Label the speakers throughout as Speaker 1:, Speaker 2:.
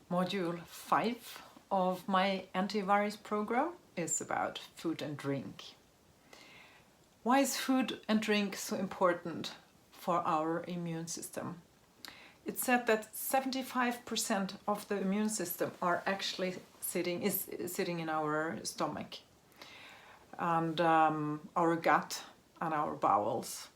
Speaker 1: Module 5 of my antivirus program is about food and drink. Why is food and drink so important for our immune system? It's said that 75% of the immune system are actually sitting in our stomach and our gut and our bowels.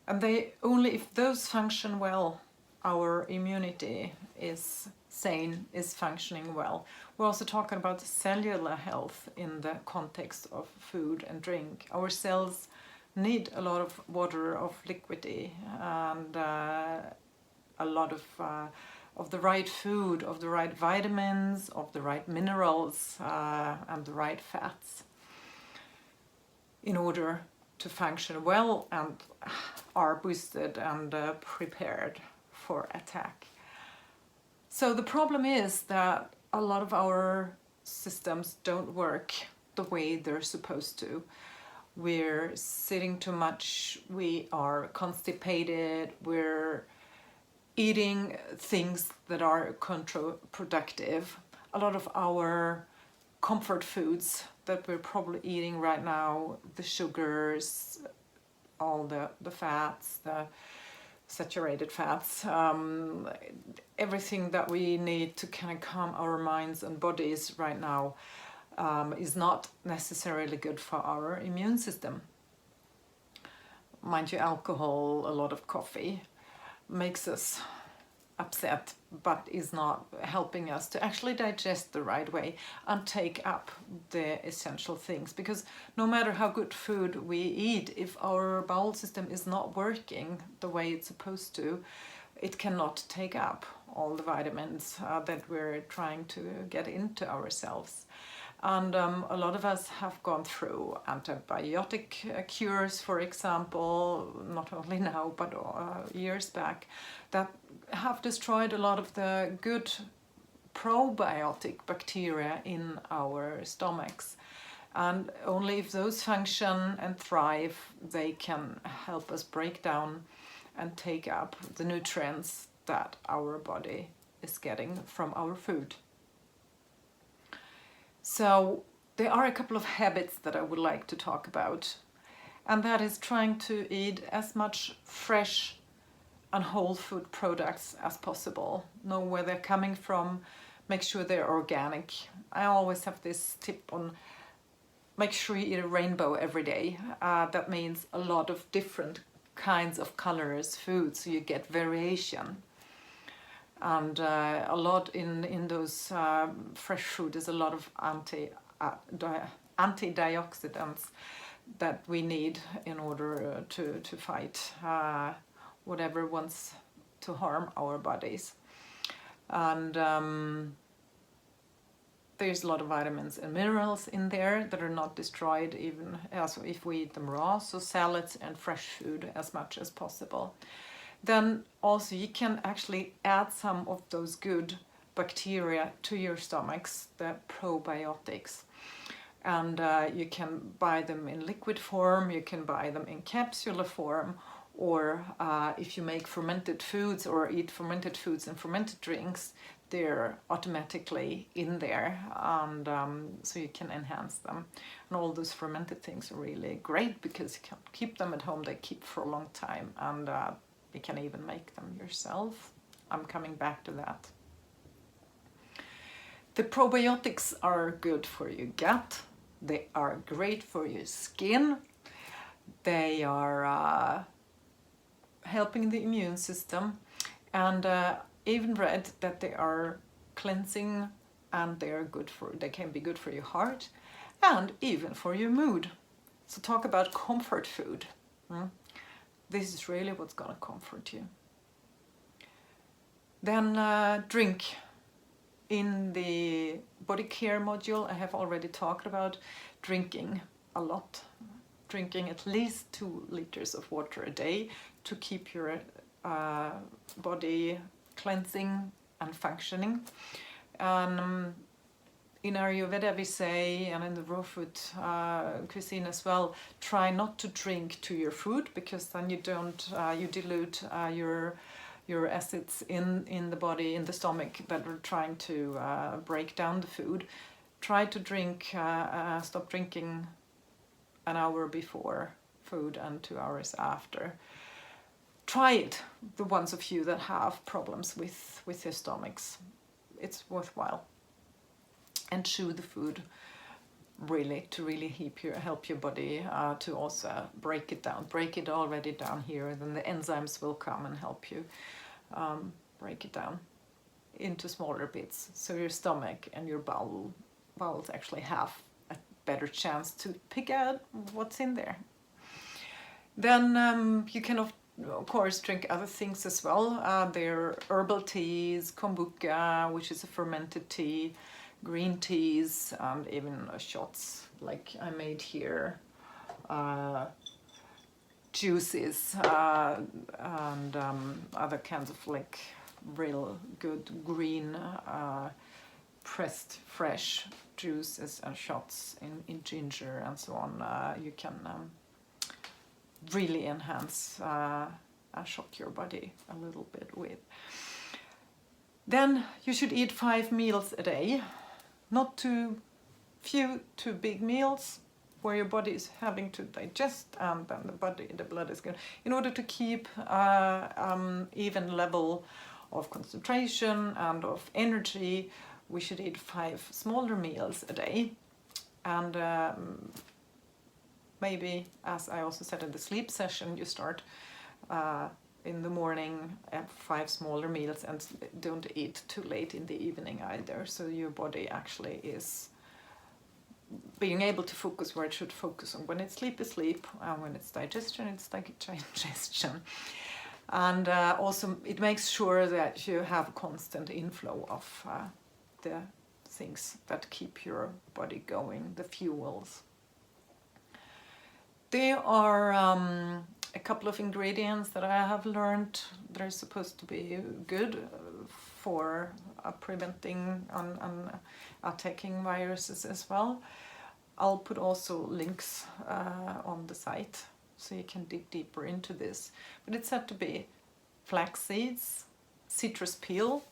Speaker 1: And only if those function well, our immunity is sane, is functioning well. We're also talking about cellular health in the context of food and drink. Our cells need a lot of water, of liquidity, and a lot of the right food, of the right vitamins, of the right minerals, and the right fats in order to function well and are boosted and prepared for attack. So the problem is that a lot of our systems don't work the way they're supposed to. We're sitting too much, we are constipated, we're eating things that are counterproductive. A lot of our comfort foods that we're probably eating right now, the sugars, all the fats, the saturated fats, everything that we need to kind of calm our minds and bodies right now is not necessarily good for our immune system. Mind you, alcohol, a lot of coffee makes us upset, but is not helping us to actually digest the right way and take up the essential things. Because no matter how good food we eat, if our bowel system is not working the way it's supposed to, it cannot take up all the vitamins that we're trying to get into ourselves. And a lot of us have gone through antibiotic cures, for example, not only now, but years back, that have destroyed a lot of the good probiotic bacteria in our stomachs. And only if those function and thrive, they can help us break down and take up the nutrients that our body is getting from our food. So there are a couple of habits that I would like to talk about, and that is trying to eat as much fresh and whole food products as possible. Know where they're coming from, make sure they're organic. I always have this tip on make sure you eat a rainbow every day. That means a lot of different kinds of colors, food, so you get variation. And a lot in those fresh food is a lot of antioxidants that we need in order to fight whatever wants to harm our bodies. And there's a lot of vitamins and minerals in there that are not destroyed even if we eat them raw, so salads and fresh food as much as possible. Then also you can actually add some of those good bacteria to your stomachs, the probiotics. And you can buy them in liquid form, you can buy them in capsule form, or if you make fermented foods or eat fermented foods and fermented drinks, they're automatically in there, and so you can enhance them. And all those fermented things are really great because you can keep them at home, they keep for a long time, and you can even make them yourself. I'm coming back to that. The probiotics are good for your gut, they are great for your skin, they are helping the immune system, and even read that they are cleansing, and they can be good for your heart and even for your mood. So talk about comfort food. This is really what's gonna comfort you. Then drink. In the body care module, I have already talked about drinking a lot. Drinking at least 2 liters of water a day to keep your body cleansing and functioning. In Ayurveda we say, and in the raw food cuisine as well, try not to drink to your food, because then you dilute your acids in the body, in the stomach, that are trying to break down the food. Try to drink, stop drinking an hour before food and 2 hours after. Try it, the ones of you that have problems with your stomachs. It's worthwhile. And chew the food really to really help your body to also break it down. Break it already down here, and then the enzymes will come and help you break it down into smaller bits, so your stomach and your bowels actually have a better chance to pick out what's in there. Then you can of course drink other things as well. There are herbal teas, kombucha, which is a fermented tea, green teas, and even shots like I made here, juices, and other kinds of like real good green pressed fresh juices and shots in ginger and so on. You can really enhance, shock your body a little bit with. Then you should eat 5 meals a day, not too few, too big meals where your body is having to digest, and then the blood is good. In order to keep even level of concentration and of energy, we should eat 5 smaller meals a day. And maybe, as I also said in the sleep session, you start in the morning at 5 smaller meals, and don't eat too late in the evening either, so your body actually is being able to focus where it should focus on. When it's sleep is sleep, and when it's digestion, it's digestion. And also it makes sure that you have a constant inflow of the things that keep your body going, the fuels. There are a couple of ingredients that I have learned that are supposed to be good for preventing and attacking viruses as well. I'll put also links on the site so you can dig deeper into this. But it's said to be flax seeds, citrus peel.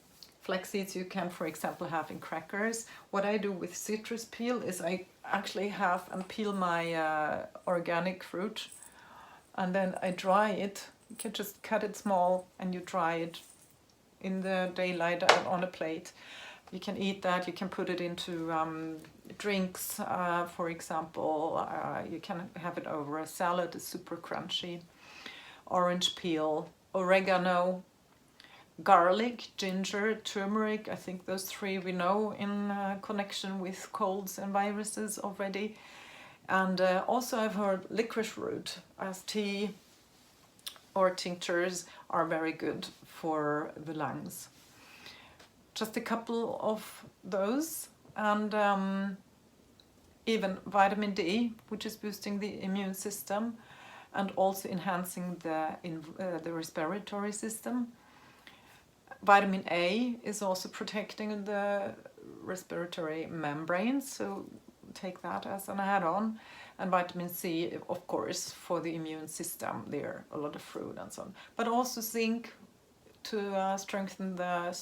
Speaker 1: Flax seeds you can, for example, have in crackers. What I do with citrus peel is I actually have and peel my organic fruit, and then I dry it. You can just cut it small and you dry it in the daylight on a plate. You can eat that. You can put it into drinks, for example. You can have it over a salad. It's super crunchy. Orange peel, oregano, garlic, ginger, turmeric. I think those 3 we know in connection with colds and viruses already. And also I've heard licorice root as tea or tinctures are very good for the lungs. Just a couple of those. And even vitamin D, which is boosting the immune system and also enhancing the respiratory system. Vitamin A is also protecting the respiratory membranes, so take that as an add-on. And vitamin C, of course, for the immune system. There are a lot of fruit and so on. But also zinc to strengthen the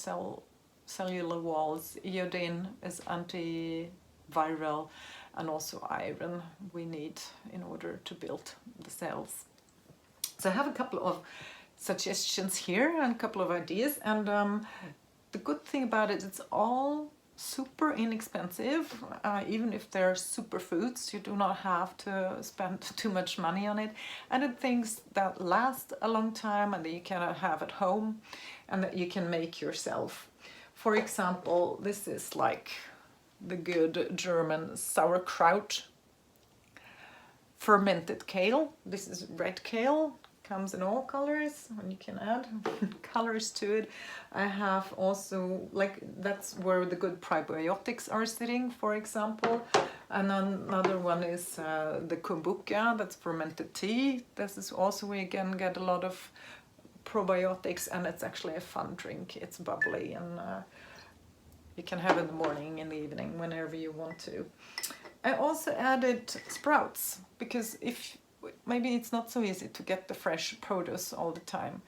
Speaker 1: cellular walls. Iodine is antiviral, and also iron we need in order to build the cells. So I have a couple of suggestions here and a couple of ideas, and the good thing about it, it's all super inexpensive. Even if they're superfoods, you do not have to spend too much money on it, and it's things that last a long time and that you can have at home and that you can make yourself. For example, this is like the good German sauerkraut, fermented kale. This is red kale, comes in all colors, and you can add colors to it. I have also, like, that's where the good probiotics are sitting, for example. And another one is the kombucha, that's fermented tea. This is also where you can get a lot of probiotics, and it's actually a fun drink. It's bubbly, and you can have it in the morning, in the evening, whenever you want to. I also added sprouts, because maybe it's not so easy to get the fresh produce all the time.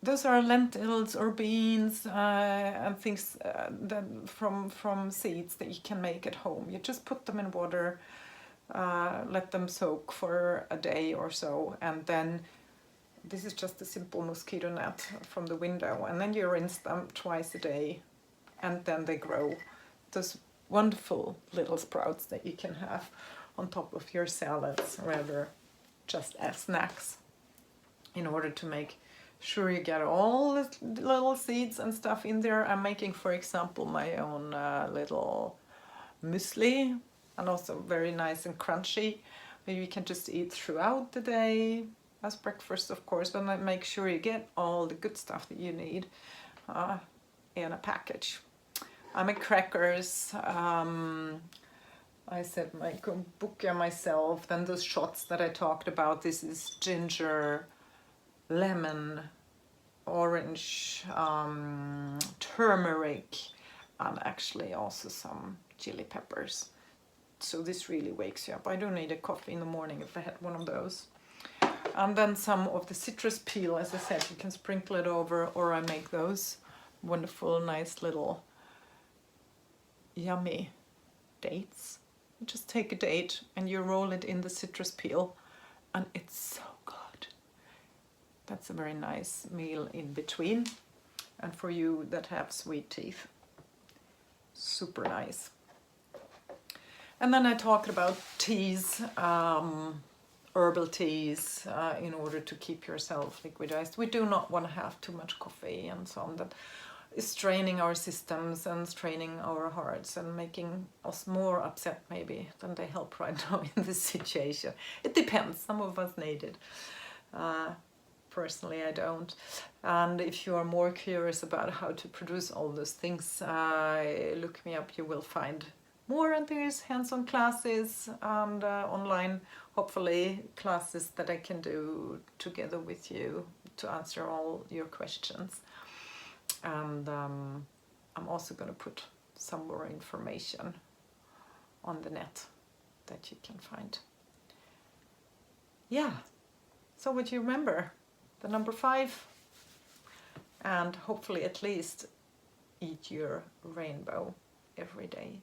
Speaker 1: those are lentils or beans and things that from seeds that you can make at home. You just put them in water, let them soak for a day or so, and then this is just a simple mosquito net from the window, and then you rinse them twice a day, and then they grow those wonderful little sprouts that you can have on top of your salads, rather just as snacks, in order to make sure you get all the little seeds and stuff in there. I'm making, for example, my own little muesli, and also very nice and crunchy. Maybe you can just eat throughout the day as breakfast, of course, but make sure you get all the good stuff that you need in a package. I make crackers. I said my kombucha myself. Then those shots that I talked about. This is ginger, lemon, orange, turmeric, and actually also some chili peppers. So this really wakes you up. I don't need a coffee in the morning if I had one of those. And then some of the citrus peel, as I said, you can sprinkle it over, or I make those wonderful, nice little yummy dates. You just take a date and you roll it in the citrus peel, and it's so good. That's a very nice meal in between. And for you that have sweet teeth, super nice. And then I talked about teas, herbal teas, in order to keep yourself liquidized. We do not want to have too much coffee and so on. That is straining our systems and straining our hearts and making us more upset maybe than they help right now in this situation. It depends. Some of us need it. Personally, I don't. And if you are more curious about how to produce all those things, look me up. You will find more, and there's hands-on classes and online, hopefully, classes that I can do together with you to answer all your questions. And I'm also going to put some more information on the net that you can find. Yeah, so what you remember? The number 5, and hopefully at least eat your rainbow every day.